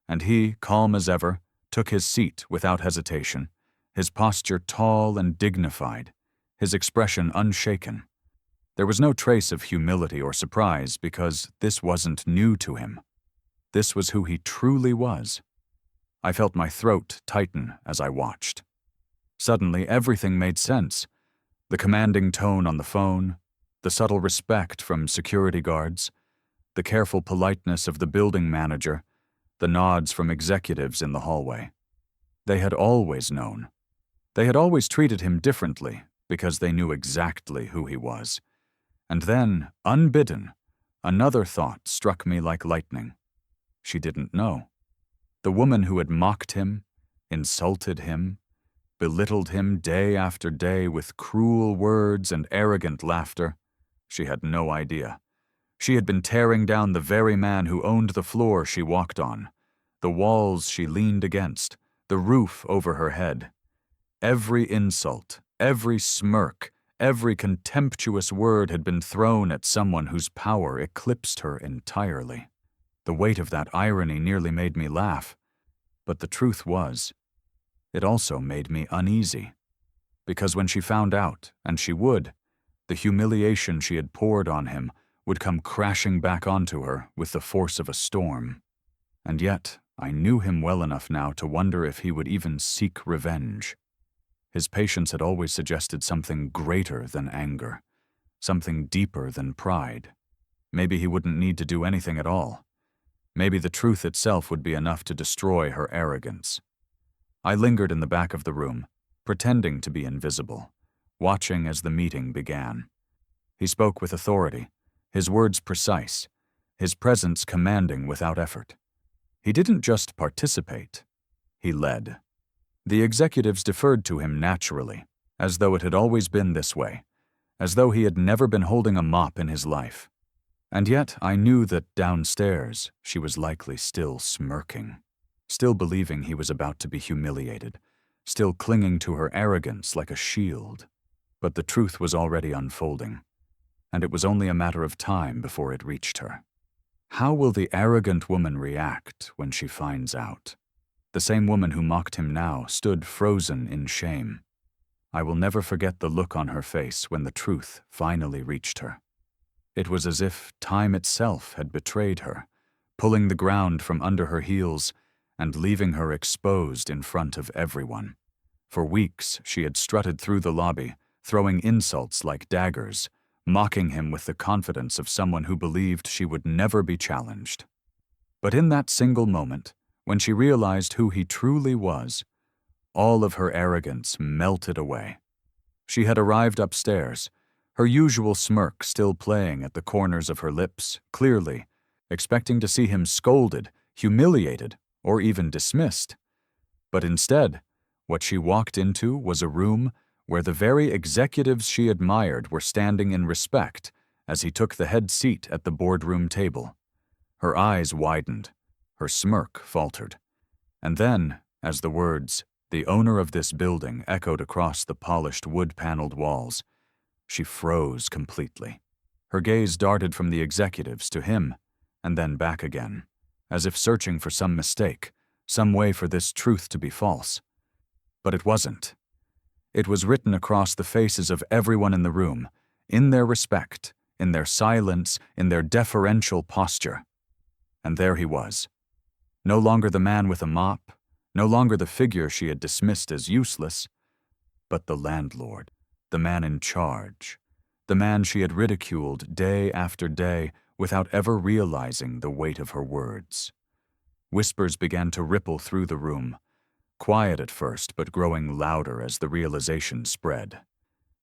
Speaker 1: And he, calm as ever, took his seat without hesitation, his posture tall and dignified, his expression unshaken. There was no trace of humility or surprise because this wasn't new to him. This was who he truly was. I felt my throat tighten as I watched. Suddenly, everything made sense. The commanding tone on the phone, the subtle respect from security guards, the careful politeness of the building manager, the nods from executives in the hallway. They had always known. They had always treated him differently because they knew exactly who he was. And then, unbidden, another thought struck me like lightning. She didn't know. The woman who had mocked him, insulted him, belittled him day after day with cruel words and arrogant laughter, she had no idea. She had been tearing down the very man who owned the floor she walked on, the walls she leaned against, the roof over her head. Every insult, every smirk, every contemptuous word had been thrown at someone whose power eclipsed her entirely. The weight of that irony nearly made me laugh. But the truth was, it also made me uneasy. Because when she found out, and she would, the humiliation she had poured on him would come crashing back onto her with the force of a storm. And yet, I knew him well enough now to wonder if he would even seek revenge. His patience had always suggested something greater than anger, something deeper than pride. Maybe he wouldn't need to do anything at all. Maybe the truth itself would be enough to destroy her arrogance. I lingered in the back of the room, pretending to be invisible, watching as the meeting began. He spoke with authority, his words precise, his presence commanding without effort. He didn't just participate, he led. The executives deferred to him naturally, as though it had always been this way, as though he had never been holding a mop in his life. And yet I knew that downstairs she was likely still smirking, still believing he was about to be humiliated, still clinging to her arrogance like a shield. But the truth was already unfolding, and it was only a matter of time before it reached her. How will the arrogant woman react when she finds out? The same woman who mocked him now stood frozen in shame. I will never forget the look on her face when the truth finally reached her. It was as if time itself had betrayed her, pulling the ground from under her heels and leaving her exposed in front of everyone. For weeks she had strutted through the lobby, throwing insults like daggers, mocking him with the confidence of someone who believed she would never be challenged. But in that single moment, when she realized who he truly was, all of her arrogance melted away. She had arrived upstairs, her usual smirk still playing at the corners of her lips, clearly, expecting to see him scolded, humiliated, or even dismissed. But instead, what she walked into was a room where the very executives she admired were standing in respect as he took the head seat at the boardroom table. Her eyes widened, her smirk faltered. And then, as the words, "The owner of this building," echoed across the polished wood-paneled walls, she froze completely. Her gaze darted from the executives to him, and then back again, as if searching for some mistake, some way for this truth to be false. But it wasn't. It was written across the faces of everyone in the room, in their respect, in their silence, in their deferential posture. And there he was. No longer the man with a mop, no longer the figure she had dismissed as useless, but the landlord, the man in charge, the man she had ridiculed day after day without ever realizing the weight of her words. Whispers began to ripple through the room, quiet at first but growing louder as the realization spread.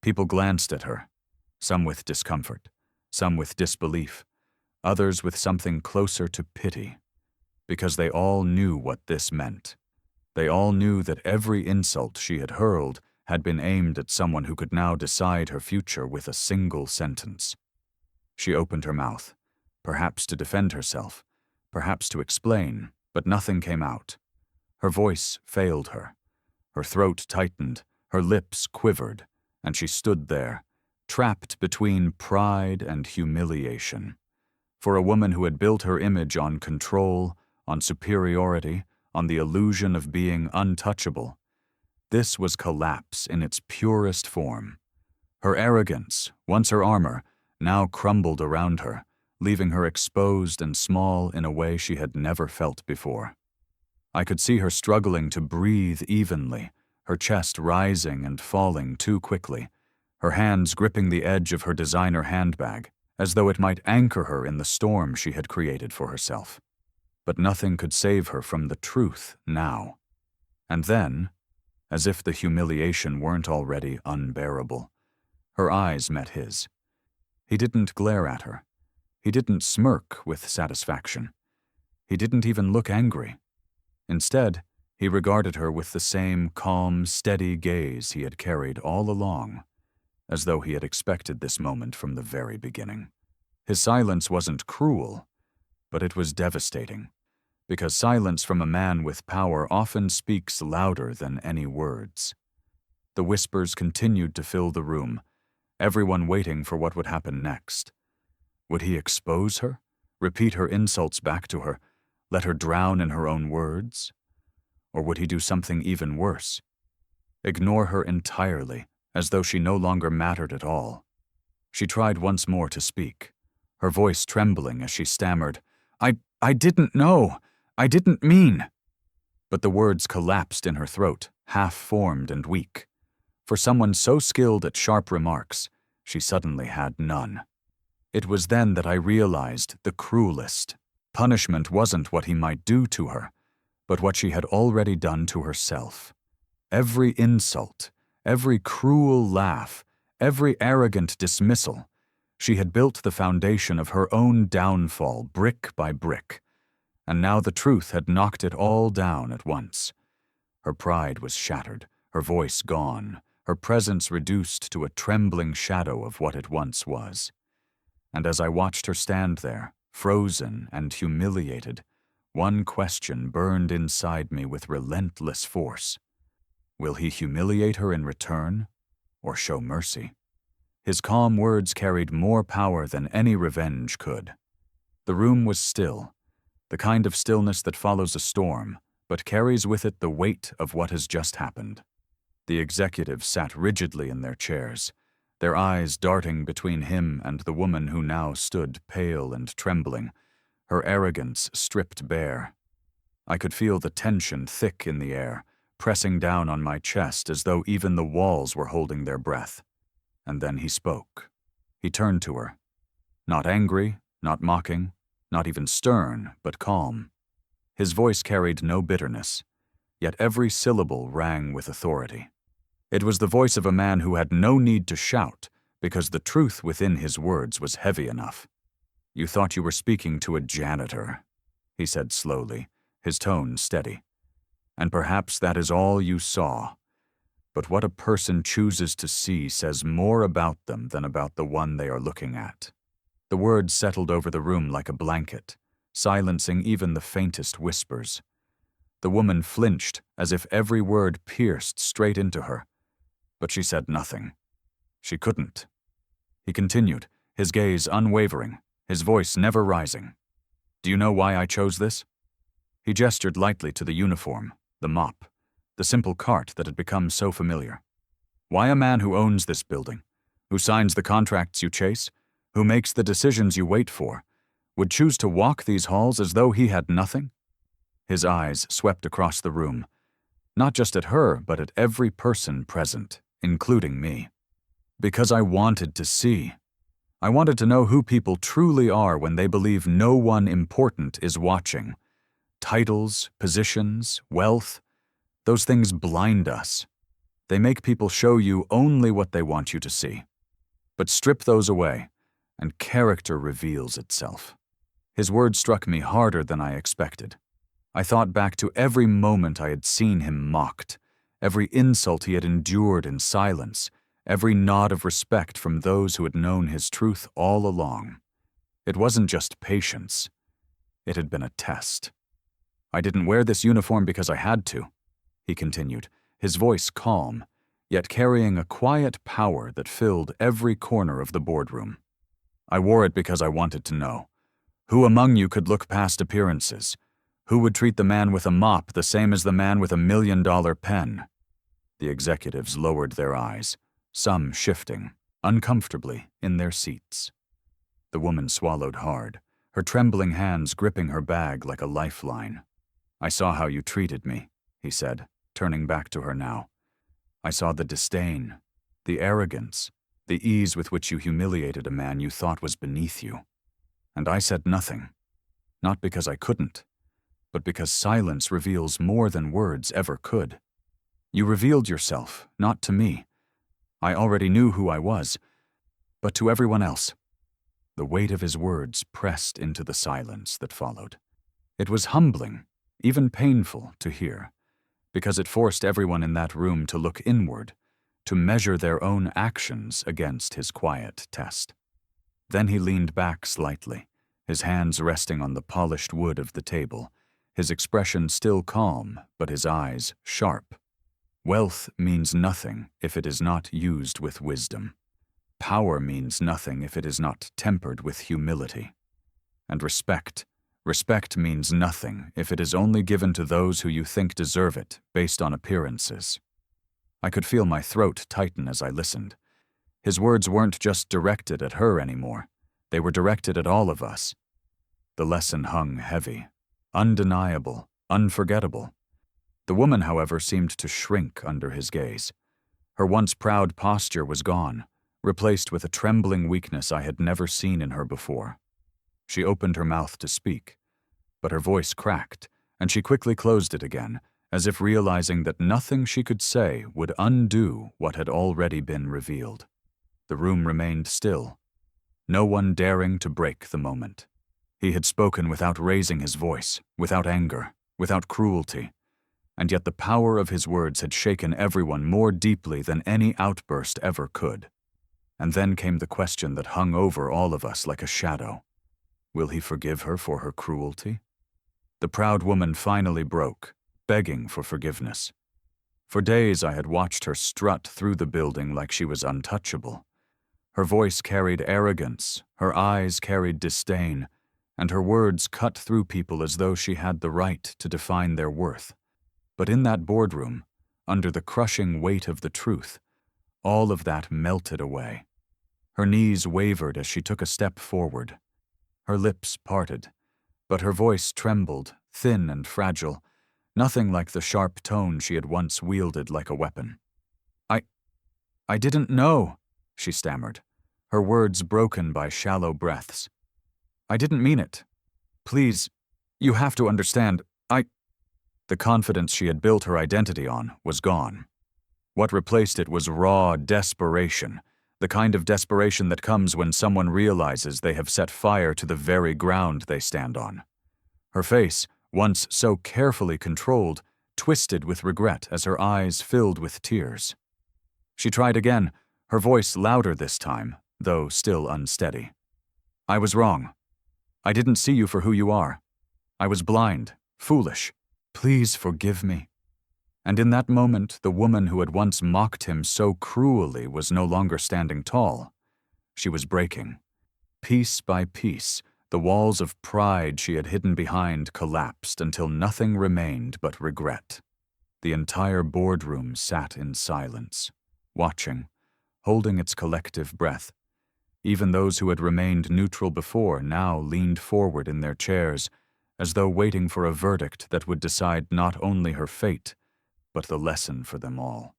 Speaker 1: People glanced at her, some with discomfort, some with disbelief, others with something closer to pity, because they all knew what this meant. They all knew that every insult she had hurled had been aimed at someone who could now decide her future with a single sentence. She opened her mouth, perhaps to defend herself, perhaps to explain, but nothing came out. Her voice failed her. Her throat tightened, her lips quivered, and she stood there, trapped between pride and humiliation. For a woman who had built her image on control, on superiority, on the illusion of being untouchable, this was collapse in its purest form. Her arrogance, once her armor, now crumbled around her, leaving her exposed and small in a way she had never felt before. I could see her struggling to breathe evenly, her chest rising and falling too quickly, her hands gripping the edge of her designer handbag, as though it might anchor her in the storm she had created for herself. But nothing could save her from the truth now. And then, as if the humiliation weren't already unbearable, her eyes met his. He didn't glare at her. He didn't smirk with satisfaction. He didn't even look angry. Instead, he regarded her with the same calm, steady gaze he had carried all along, as though he had expected this moment from the very beginning. His silence wasn't cruel, but it was devastating, because silence from a man with power often speaks louder than any words. The whispers continued to fill the room, everyone waiting for what would happen next. Would he expose her, repeat her insults back to her, let her drown in her own words? Or would he do something even worse? Ignore her entirely, as though she no longer mattered at all. She tried once more to speak, her voice trembling as she stammered, I didn't know. I didn't mean. But the words collapsed in her throat, half-formed and weak. For someone so skilled at sharp remarks, she suddenly had none. It was then that I realized the cruelest. Punishment wasn't what he might do to her, but what she had already done to herself. Every insult, every cruel laugh, every arrogant dismissal, she had built the foundation of her own downfall brick by brick, and now the truth had knocked it all down at once. Her pride was shattered, her voice gone, her presence reduced to a trembling shadow of what it once was. And as I watched her stand there, frozen and humiliated, one question burned inside me with relentless force. Will he humiliate her in return, or show mercy? His calm words carried more power than any revenge could. The room was still, the kind of stillness that follows a storm, but carries with it the weight of what has just happened. The executives sat rigidly in their chairs, their eyes darting between him and the woman who now stood pale and trembling, her arrogance stripped bare. I could feel the tension thick in the air, pressing down on my chest as though even the walls were holding their breath. And then he spoke. He turned to her. Not angry, not mocking, not even stern, but calm. His voice carried no bitterness, yet every syllable rang with authority. It was the voice of a man who had no need to shout, because the truth within his words was heavy enough. You thought you were speaking to a janitor, he said slowly, his tone steady. And perhaps that is all you saw. But what a person chooses to see says more about them than about the one they are looking at. The words settled over the room like a blanket, silencing even the faintest whispers. The woman flinched as if every word pierced straight into her. But she said nothing. She couldn't. He continued, his gaze unwavering, his voice never rising. Do you know why I chose this? He gestured lightly to the uniform, the mop, the simple cart that had become so familiar. Why a man who owns this building, who signs the contracts you chase, who makes the decisions you wait for, would choose to walk these halls as though he had nothing? His eyes swept across the room, not just at her, but at every person present, including me. Because I wanted to see. I wanted to know who people truly are when they believe no one important is watching. Titles, positions, wealth, those things blind us. They make people show you only what they want you to see. But strip those away, and character reveals itself. His words struck me harder than I expected. I thought back to every moment I had seen him mocked, every insult he had endured in silence, every nod of respect from those who had known his truth all along. It wasn't just patience. It had been a test. "I didn't wear this uniform because I had to," he continued, his voice calm, yet carrying a quiet power that filled every corner of the boardroom. "I wore it because I wanted to know. Who among you could look past appearances? Who would treat the man with a mop the same as the man with $1 million pen?" The executives lowered their eyes, some shifting, uncomfortably, in their seats. The woman swallowed hard, her trembling hands gripping her bag like a lifeline. "I saw how you treated me," he said, turning back to her now. "I saw the disdain, the arrogance, the ease with which you humiliated a man you thought was beneath you. And I said nothing, not because I couldn't, but because silence reveals more than words ever could. You revealed yourself, not to me. I already knew who I was, but to everyone else." The weight of his words pressed into the silence that followed. It was humbling, even painful to hear, because it forced everyone in that room to look inward, to measure their own actions against his quiet test. Then he leaned back slightly, his hands resting on the polished wood of the table, his expression still calm, but his eyes sharp. "Wealth means nothing if it is not used with wisdom. Power means nothing if it is not tempered with humility. And respect means nothing if it is only given to those who you think deserve it based on appearances." I could feel my throat tighten as I listened. His words weren't just directed at her anymore. They were directed at all of us. The lesson hung heavy, undeniable, unforgettable. The woman, however, seemed to shrink under his gaze. Her once proud posture was gone, replaced with a trembling weakness I had never seen in her before. She opened her mouth to speak, but her voice cracked, and she quickly closed it again, as if realizing that nothing she could say would undo what had already been revealed. The room remained still, no one daring to break the moment. He had spoken without raising his voice, without anger, without cruelty, and yet the power of his words had shaken everyone more deeply than any outburst ever could. And then came the question that hung over all of us like a shadow. Will he forgive her for her cruelty? The proud woman finally broke, begging for forgiveness. For days I had watched her strut through the building like she was untouchable. Her voice carried arrogance, her eyes carried disdain, and her words cut through people as though she had the right to define their worth. But in that boardroom, under the crushing weight of the truth, all of that melted away. Her knees wavered as she took a step forward. Her lips parted, but her voice trembled, thin and fragile, nothing like the sharp tone she had once wielded like a weapon. I didn't know," she stammered, her words broken by shallow breaths. "I didn't mean it. Please, you have to understand, The confidence she had built her identity on was gone. What replaced it was raw desperation, the kind of desperation that comes when someone realizes they have set fire to the very ground they stand on. Her face, once so carefully controlled, twisted with regret as her eyes filled with tears. She tried again, her voice louder this time, though still unsteady. "I was wrong. I didn't see you for who you are. I was blind, foolish. Please forgive me." And in that moment, the woman who had once mocked him so cruelly was no longer standing tall. She was breaking. Piece by piece, the walls of pride she had hidden behind collapsed until nothing remained but regret. The entire boardroom sat in silence, watching, holding its collective breath. Even those who had remained neutral before now leaned forward in their chairs, as though waiting for a verdict that would decide not only her fate, but the lesson for them all.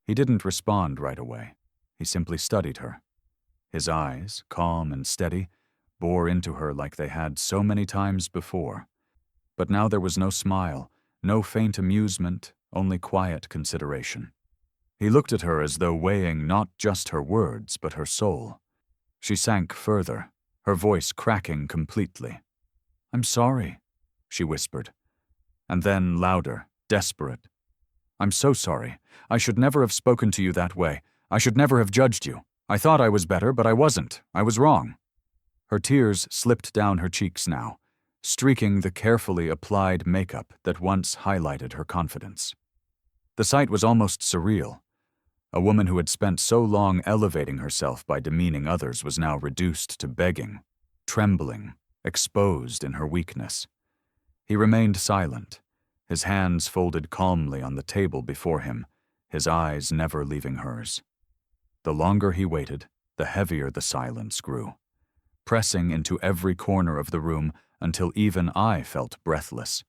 Speaker 1: He didn't respond right away. He simply studied her. His eyes, calm and steady, bore into her like they had so many times before. But now there was no smile, no faint amusement, only quiet consideration. He looked at her as though weighing not just her words, but her soul. She sank further, her voice cracking completely. "I'm sorry," she whispered. And then louder, desperate. "I'm so sorry. I should never have spoken to you that way. I should never have judged you. I thought I was better, but I wasn't. I was wrong." Her tears slipped down her cheeks now, streaking the carefully applied makeup that once highlighted her confidence. The sight was almost surreal. A woman who had spent so long elevating herself by demeaning others was now reduced to begging, trembling, exposed in her weakness. He remained silent, his hands folded calmly on the table before him, his eyes never leaving hers. The longer he waited, the heavier the silence grew, pressing into every corner of the room until even I felt breathless.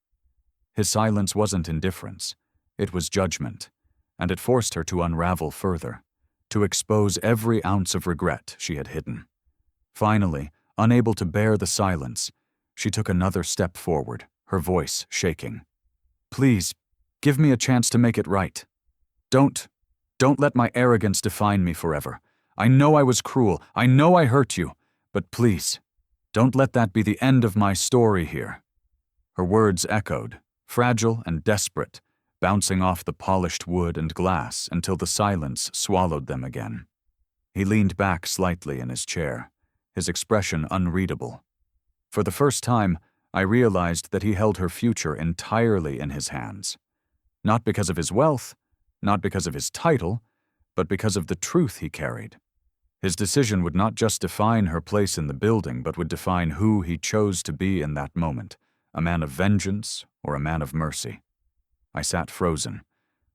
Speaker 1: His silence wasn't indifference, it was judgment, and it forced her to unravel further, to expose every ounce of regret she had hidden. Finally, unable to bear the silence, she took another step forward, her voice shaking. "Please, give me a chance to make it right. Don't let my arrogance define me forever. I know I was cruel, I know I hurt you, but please, don't let that be the end of my story here." Her words echoed, fragile and desperate, bouncing off the polished wood and glass until the silence swallowed them again. He leaned back slightly in his chair, his expression unreadable. For the first time, I realized that he held her future entirely in his hands. Not because of his wealth, not because of his title, but because of the truth he carried. His decision would not just define her place in the building, but would define who he chose to be in that moment, a man of vengeance or a man of mercy. I sat frozen,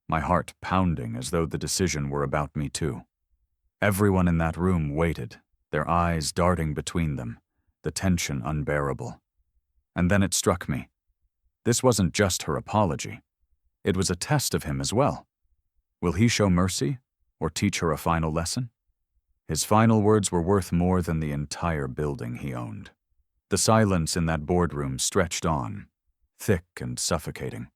Speaker 1: my heart pounding as though the decision were about me too. Everyone in that room waited, their eyes darting between them, the tension unbearable. And then it struck me. This wasn't just her apology. It was a test of him as well. Will he show mercy or teach her a final lesson? His final words were worth more than the entire building he owned. The silence in that boardroom stretched on, thick and suffocating.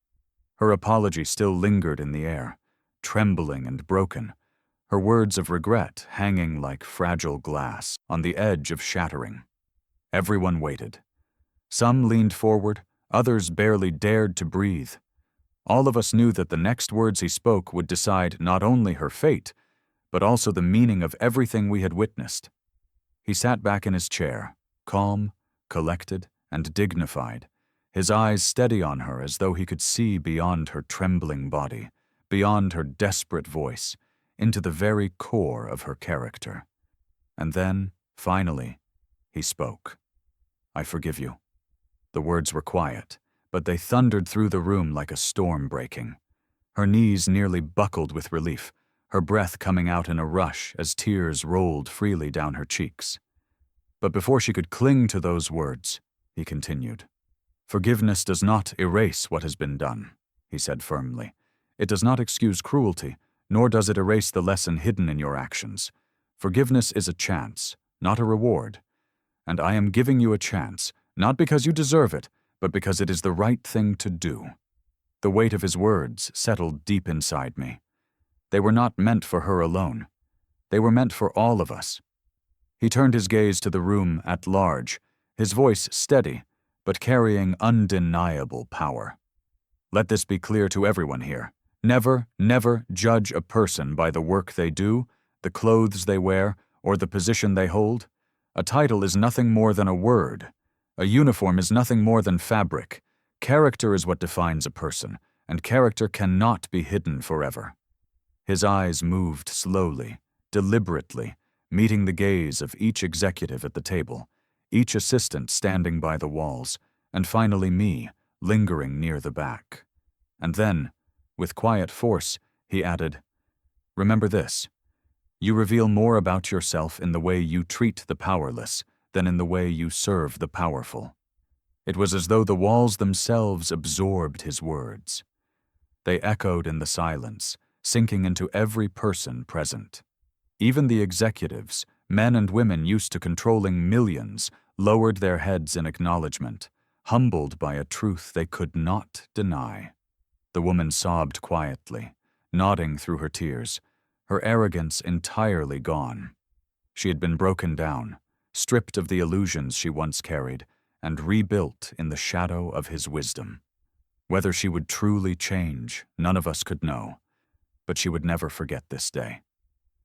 Speaker 1: Her apology still lingered in the air, trembling and broken, her words of regret hanging like fragile glass on the edge of shattering. Everyone waited. Some leaned forward, others barely dared to breathe. All of us knew that the next words he spoke would decide not only her fate, but also the meaning of everything we had witnessed. He sat back in his chair, calm, collected, and dignified, his eyes steady on her as though he could see beyond her trembling body, beyond her desperate voice, into the very core of her character. And then, finally, he spoke. "I forgive you." The words were quiet, but they thundered through the room like a storm breaking. Her knees nearly buckled with relief, her breath coming out in a rush as tears rolled freely down her cheeks. But before she could cling to those words, he continued. "Forgiveness does not erase what has been done," he said firmly. "It does not excuse cruelty, nor does it erase the lesson hidden in your actions. Forgiveness is a chance, not a reward. And I am giving you a chance, not because you deserve it, but because it is the right thing to do." The weight of his words settled deep inside me. They were not meant for her alone. They were meant for all of us. He turned his gaze to the room at large, his voice steady, but carrying undeniable power. "Let this be clear to everyone here. Never, never judge a person by the work they do, the clothes they wear, or the position they hold. A title is nothing more than a word. A uniform is nothing more than fabric. Character is what defines a person, and character cannot be hidden forever." His eyes moved slowly, deliberately, meeting the gaze of each executive at the table, each assistant standing by the walls, and finally me, lingering near the back. And then, with quiet force, he added, "Remember this. You reveal more about yourself in the way you treat the powerless than in the way you serve the powerful." It was as though the walls themselves absorbed his words. They echoed in the silence, sinking into every person present. Even the executives, men and women used to controlling millions, lowered their heads in acknowledgement, humbled by a truth they could not deny. The woman sobbed quietly, nodding through her tears, her arrogance entirely gone. She had been broken down, stripped of the illusions she once carried, and rebuilt in the shadow of his wisdom. Whether she would truly change, none of us could know, but she would never forget this day.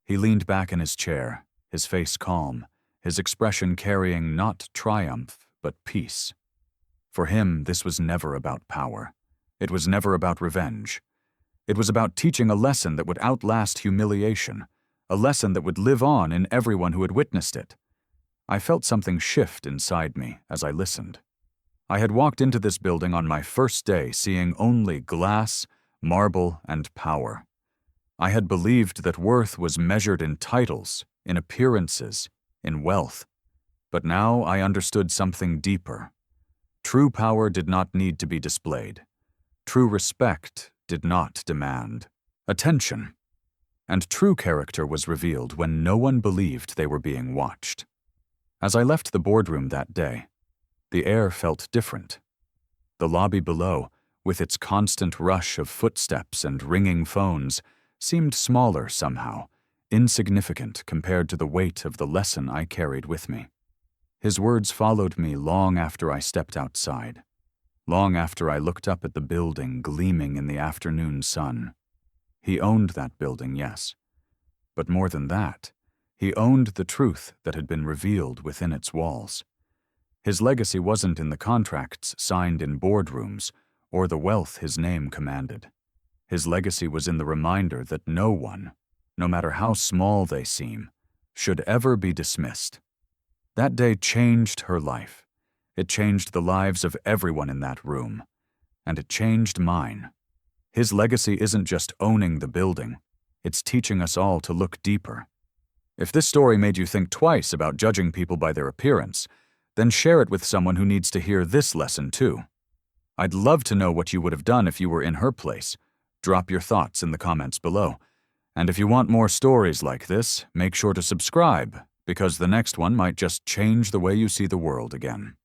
Speaker 1: He leaned back in his chair, his face calm, his expression carrying not triumph, but peace. For him, this was never about power. It was never about revenge. It was about teaching a lesson that would outlast humiliation, a lesson that would live on in everyone who had witnessed it. I felt something shift inside me as I listened. I had walked into this building on my first day seeing only glass, marble, and power. I had believed that worth was measured in titles, in appearances, in wealth. But now I understood something deeper. True power did not need to be displayed. True respect did not demand attention. And true character was revealed when no one believed they were being watched. As I left the boardroom that day, the air felt different. The lobby below, with its constant rush of footsteps and ringing phones, seemed smaller somehow, insignificant compared to the weight of the lesson I carried with me. His words followed me long after I stepped outside, long after I looked up at the building gleaming in the afternoon sun. He owned that building, yes. But more than that, he owned the truth that had been revealed within its walls. His legacy wasn't in the contracts signed in boardrooms or the wealth his name commanded. His legacy was in the reminder that no one, no matter how small they seem, should ever be dismissed. That day changed her life. It changed the lives of everyone in that room. And it changed mine. His legacy isn't just owning the building, it's teaching us all to look deeper. If this story made you think twice about judging people by their appearance, then share it with someone who needs to hear this lesson too. I'd love to know what you would have done if you were in her place. Drop your thoughts in the comments below. And if you want more stories like this, make sure to subscribe, because the next one might just change the way you see the world again.